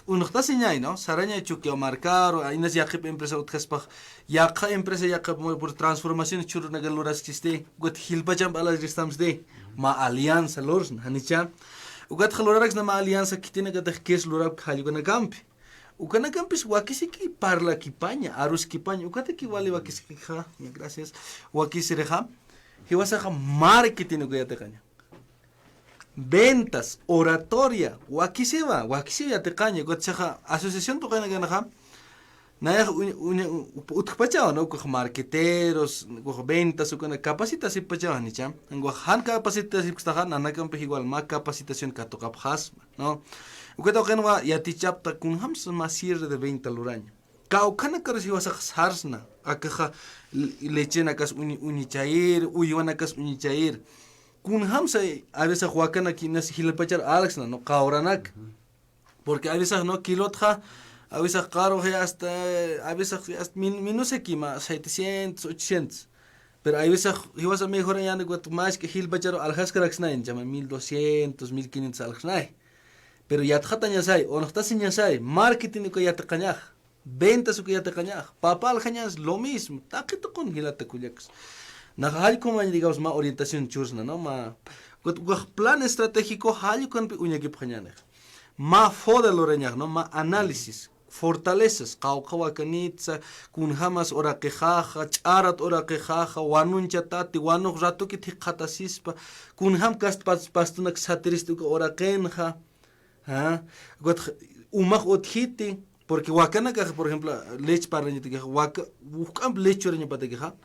Unokta señay, ¿no? Saraña chuki marcar, inas yaqip empresa utkaspaj. Yaqa empresa yaqa por transformación churu nagal loras chiste. Ukat hilpacham alas ristams de. Ma alianza lors, hanicha. Ukat khalorax na ma alianza kitine gata kes lorab khaligo campi. Ukana campus wakisiki parla kipaña, arus kipaña, ukate ki wale wakisiki ja, gracias, wakisireja, hiwasaja marketing ukayate caña. Ventas, oratoria, wakisiva te caña, ukatsaja, asociación to caña ganaja, naya utkpachao, no, ukaj marketeros, ukaj ventas, ukana capacitación pachao, nicha, han capacitación kstaja, nanacampe igual, ma capacitación katokapjas, no. Ukata kenwa yati chapta kun hams masir de 20 luraña. Kaukana karasi wasa harsna akaja lechena kas unichair, uywana kas unichair. Kun hamsa a veces huacana kinas hilpachar alexna no kauranak. Porque a veces no kilotja, a veces caro hasta a veces hasta minus ekima 700, 800. Pero a veces hiwasa mejor ya no más que hilpachar aljaskaraxna en llama 1200, 1500 aljaxna. Pero ya tjataña sai, o no está sai, marketing ko ya taqañaj, ventas ko ya taqañaj, papal jañas lo mismo, taquito con gilata kuyax. Najal como digamos más orientación chusna, ¿no? Ma plan estratégico hal con uña que pañana. Ma foda loreñaj, ¿no? Ma análisis, fortalezas, qawqawa kanitsa, kun hamas ora quejaja, charat ora quejaja, wanun chatati, wanu rato que tiqatasispa, kun ham kast pastunak satirístico ora kenja. Umak othiti, porque wakana caja, por ejemplo, leche para leche que waka, buscan leche oreña para que ja,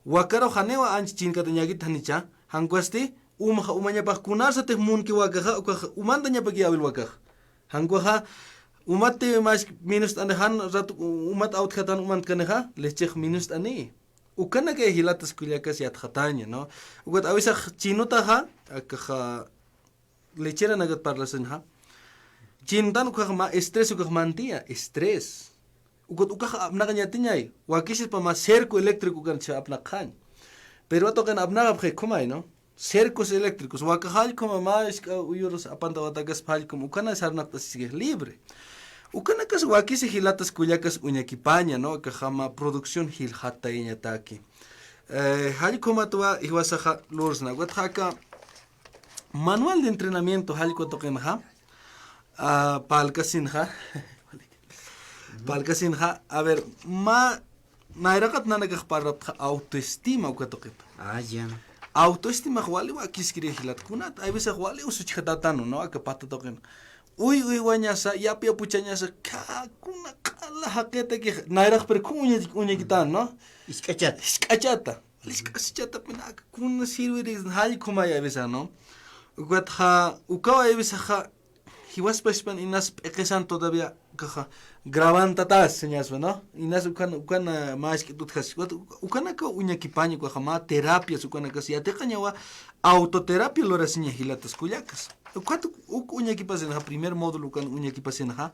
wakaro janewa anch chinka teñagit hanicha, hanguasti, umanya pa kunarsa te mun ki wakaja, umandaña pa ki abil wakaja, hanguaja, umate mas minus anahan ratu umat out khatan umant kaneja, leche minus ani. Ukana que hilatas kuliakas yat khataña, ¿no? Ugat avisa chinuta ja, akaja lechera nagat parlasen ha. Cintan ukah ma stres ukah mantia stres ukot ukah abna kanya tinyay wakisis pa ma cerco eléctrico kan cha apna khan pero ato kan abna aphe kumay no cercos eléctricos wakahal kuma ma uyuros apanta watagas phal kum ukana sarnak tasige libre ukana kas wakisi hilatas kuyakas uñakipaña no kahama producción hil hataiña taki hal kuma tuwa iwasaja lorsna wathaka manual de entrenamiento hal ko tokenha palkasinja, a ver, nairakat na nagakparap autoestima ukatokip. Ya. Autoestima wali wa kiskiri hilat kunat, ay bisa wali usuchikatatano, no, akapatatokin. Uy, wanyasa, yapi puchanyasa, kuna kala hakete ki, nairak per unya kitan, no? Iskachata. Iskachata pinak, kuna sirviris, hali kumaya bisa, no? Ukatha, ukawa bisa ha, hiwas paspan inas pekesan todavía kaha gravantatas señas no inas ukana más que tutkas ukana ka uñakipaño kaha ma terapia ukana ka si ate kañawa autoterapia lora siña hilatas kuyakas ukatu uñakipasen ha primer módulo ukana uñakipasen ha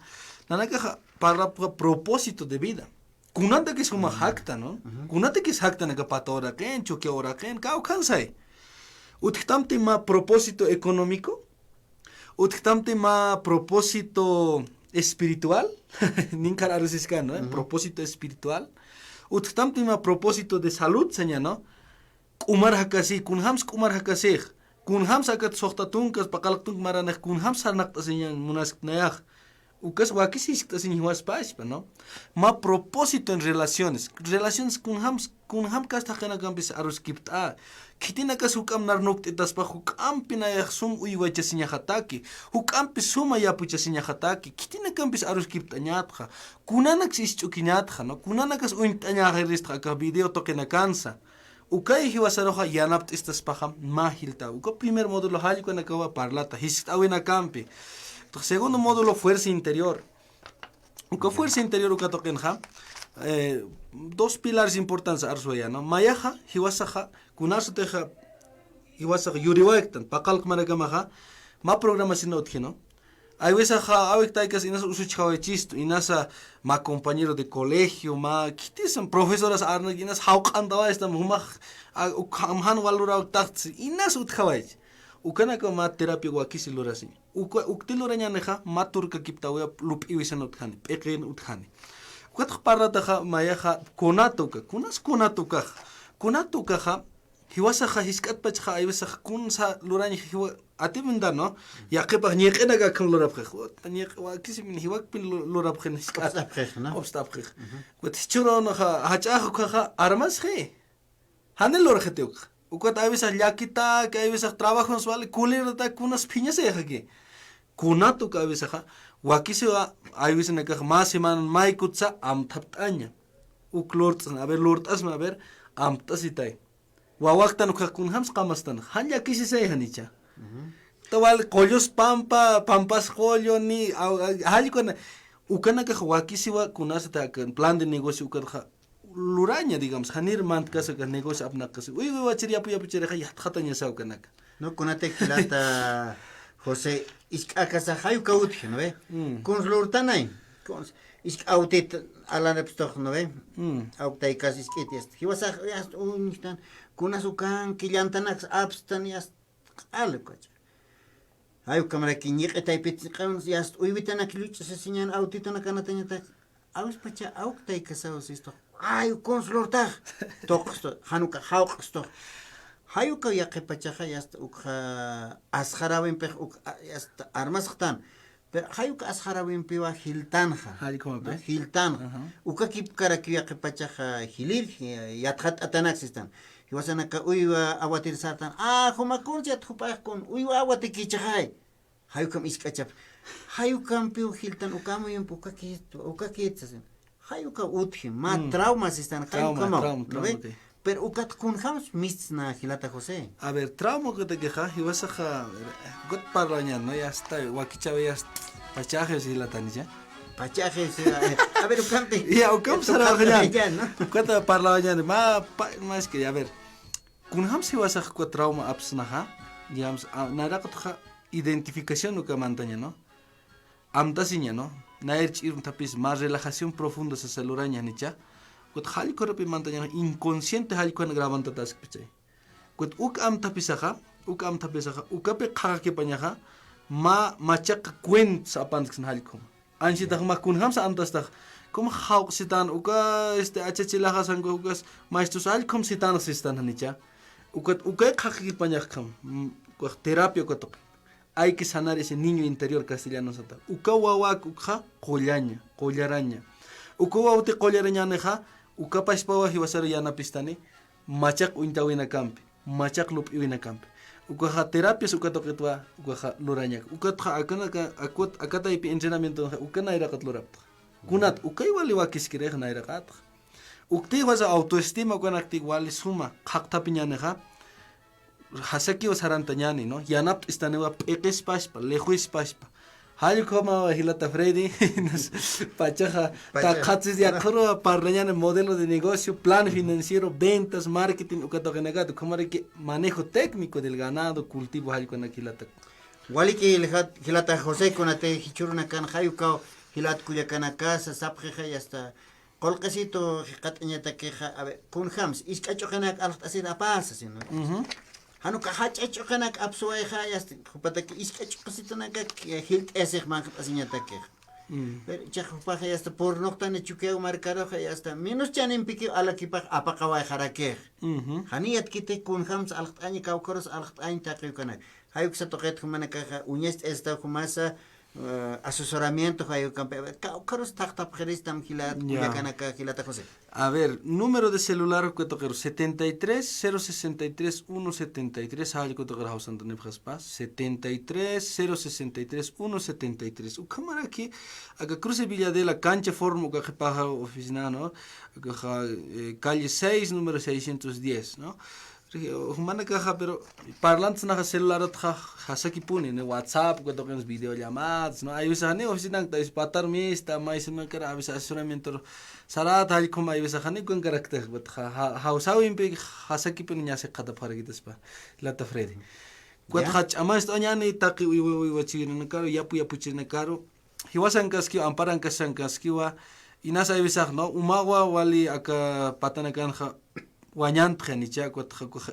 nanaka para propósito de vida kunanta que suma hakta no kunanta que hakta na ka patora ken choque ora ken ka ukansai uttamte ma propósito económico uttamte ma propósito espiritual, nincar arusiscan, ¿no? Propósito espiritual. Uttamte ma propósito de salud, seña, ¿no? Kumar hakasi, kunhams kumar hakasi, kunhams akat sohtatunkas pakalaktung maranah kunhams sarnak taseñan munask nayah. Ukas wakisis taseñi huaspaspa, ¿no? Ma propósito en relaciones kunham kasta kana kampis arus kipta. Kitina kas hukam narnuk titaspa hukam pinayah sum uywacha sinya hataki hukam pisuma yapucha sinya hataki kitina kampis arus kiptanyatha kunanak sichukinyatha no kunanak uintanyah ristra ka video tokena kansa ukay hiwasaroha yanapt istaspaha mahilta uka primer módulo halko na kawa parlata hisitawina kampi to segundo módulo fuerza interior uka fuerza interior uka tokenha dos pilares importantes arsuaya no mayaha hiwasaha kunarso teja hiwasaha yuriwektan pakalk maragamaha ma programación otgino hay veces awectaikas inas usuchawaichisto inasa ma compañero de colegio ma kitisan profesoras arnag inas hauqandawa estam humah amhan walura taqts inas utkhawai ukanaka ma terapia wakisi lurasi uktiluranya neha maturka kiptawa lup iwisan uthani peqen uthani Kuat parataha mayaha konatuka hiwasaha hiskat pachha aywasah kunsa lurani hiwa atimunda no yaqipa ñeqena ga kan lurapkh ñeq wa kisimin hiwak pin lurapkh hiskat obstapkh kuat churo no hacha kha armas khe hanel lorkhete kuat aywasah yakita que aywasah trabajos vale kulirta kunas piñas yaqi konatuka aywasah wakisiwa aywasah ka ma semana maikutsa amthaptaña uklorts a ver lortas a ver amtasitai wawaktan ukakun hams qamastan hanya kisisay hanicha tawal kollos pampas kollo ni halikon ukana ka wakisiwa kunasata kan plan de negocio ukadha luraña digamos hanir mant kasa ka negocio apna kasa uy wachiri apu chere ya khatanya sa ukana no kunate kilata José iskakasa hayu kaut no ve kun lurtanay kun isk autit alanepstoch no ve autai kas isketias hiwasa yast unistan kunasukan killantanak abstan yast alkoch hayu kamera kiñiq etaypit qawns yast uybitanak luch señan autitona kanatanyata aus pacha autai kasaus isto hayu kun lurtag toqsto hanuka hauqsto hayuka yaqipachaqa yasta ukha asharawinpik yasta armasqtan pero hayuka asharawinpiwa hiltanja hiltanja uka kipkaraki yaqipachaqa hilir yatqat atanaksistan hiwasanaka uywa awatir sartan humakuncha thupaqkun uywa awatikichaqay hayukam iskachap hayukampiw hiltan ukamuyunpu ukakitsasin hayuka utji ma traumas istan hayukama no ve pero ukat kun hams misna hilata José. A ver, trauma que te queja, y vas a got parlaña, no ya está, wakichabe ya pachajes y la tanilla. Pachajes, a ver, ucante. Ya, ucam será genial. Cuánta parlaña, más que a ver. Kun hams si vas a got trauma absnaha, digamos, nada que identificación no que mantaña, ¿no? Amtasiña, ¿no? Nair un tapiz más relajación profunda se saluraña nicha. Kut hal korapi mantaña inconsciente hal kon grabanta tas pichay kut ukam tapisaha ukape khaka pañaha ma machak kuen sapan hal kom ansi tak ma kun ham sa antas tak kom hawk sitan uka achachilaha sango ukas maestus hal kom sitan sistan hanicha ukay khaka pañah kam terapia kotok hay que sanar ese niño interior castellano sata uka wawak ukha qollaraña uka wawte qollaraña neha ukapas pawa hiwasaro yana pistani machak uintawina kampi machak lup iwina kampi ukaha terapias ukatoketwa ukaha lurañak ukatha akata ipi entrenamiento ukana irakat lurapta kunat ukay wali wakiskireh na irakat ukti wasa autoestima ukanakti wali suma qaqtapiñaneha hasaki wasarantañani no yanap istanewa peqis paspa lejuis paspa Hayo como Hilata Freddy, Pachaja, Takatis de Akoro, Parrañana, modelo de negocio, plan financiero, ventas, marketing, Ukatogenagato, como que manejo técnico del ganado, cultivo, Hayo con Hilata. Waliki Hilata José con ate Hichuruna kan Hayukao, Hilat Kuyakanakasa, Sapjeja y hasta Colcasito, Hikatañata queja, a ver, con Hams, Iskachokanak al hacer a pasa, sino. Hanuka hachachokanak apsueja y hasta Hupataki Iskachokasitanaka, Hilt Eseg man asiñata queja. Pero Chajupaja y hasta por noctane chuqueo marcaroja y hasta menos chanin pique a la kipaj apakawai jaraquej. Haniat kite con Hams al año caucoros al año taqueucanak. Hayuk sa toquet humanakaja, uñest esta humasa. Asesoramiento hay caucaros tacta preristam gilat kuyakanaka gilata José. A ver, número de celular que toquero 73 063 173 hay que toquero House Antonio Jaspa 73 063 173. Cámara aquí acá cruce Villa de la cancha formo que paja oficina, ¿no? Calle 6 número 610, ¿no? Humana caja, pero parlantes na celular hasaki puni ne WhatsApp que toquen videollamadas, no hay veces ne oficina que es patar mista mais se me cara a veces asesoramiento sarat hay como hay veces ne con carácter but hausa impe hasaki puni ya se cada para que pa la ta Freddy quat hach ama esto añani taqi wachi ne caro yapu chine caro hiwasan kaski amparan kasan kaskiwa inasa hay veces no umagua wali aka patana kanja Guañant genicha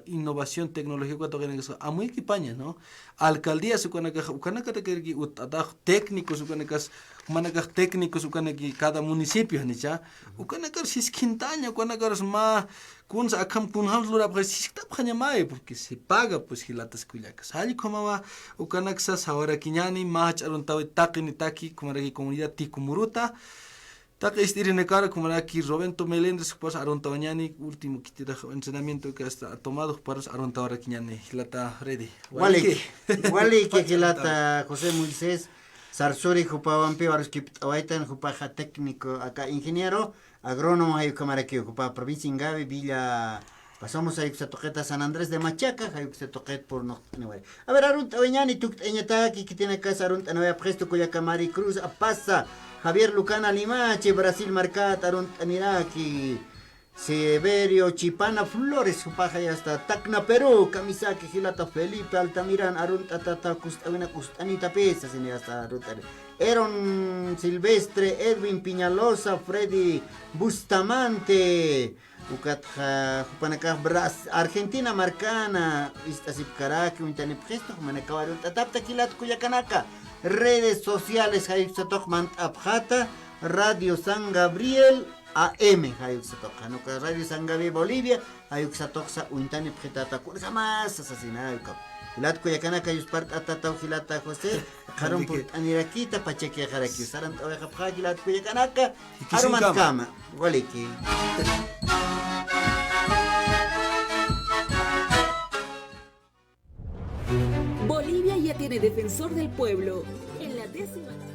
innovación tecnológica que toquen eso amuy equipaña no alcaldía su canaka que utada técnicos su canakas manakas técnicos su canaki cada municipio genicha ucanaka sis quintaña canaka ma kun akam kun hams lura pues sistap mai porque se paga pues gilatas kuyacas hay como va ucanaxas ahora quiñani mach aruntawi taqini taki como la comunidad tikumuruta Taca estirine cara como aquí Roberto Melendres que pasa aronta mañana último que te entrenamiento que está tomado para aronta ahora que ñane lata ready. Wali que lata José Moisés Sarsuri jupaban pevaros que awaitan jupaja técnico acá ingeniero agrónomo hay cámara que ocupa provincia Ingavi Villa pasamos ahí que se toqueta San Andrés de Machaca hay que se toquet por no anyway. A ver aronta mañana tú eñata aquí que tiene casa aronta no había presto cuya Camari Cruz a pasa Javier Lucana Limache, Brasil Marcat, Arunt Aniraki, Severio Chipana Flores, Jupaja y hasta Tacna Perú, Kamisaki, Gilata Felipe, Altamirán, Arunt Atata, Custanita Pesa, sin hasta Arunt Eron Silvestre, Edwin Piñalosa, Freddy Bustamante, Ucatja, Jupanacaj, Argentina Marcana, Istasip Caraki, Untanip Gesto, Jumanacaba, Arunt Atapta, Kilat Cuyacanaka. Redes sociales Hayuxatok Mant Abjata, Radio San Gabriel AM Hayuxatok, Radio San Gabriel Bolivia, Hayuxatok Sa Uintani Pjetata, jamás asesinado. Hilat Kuyakanaka Yuspart Atata Hilata José, Harum Put Anirakita, Pacheque Haraki, Sarant Oeja Hilat Kuyakanaka, Haruman Kama, Waliki. Bolivia ya tiene defensor del pueblo. En la 10ª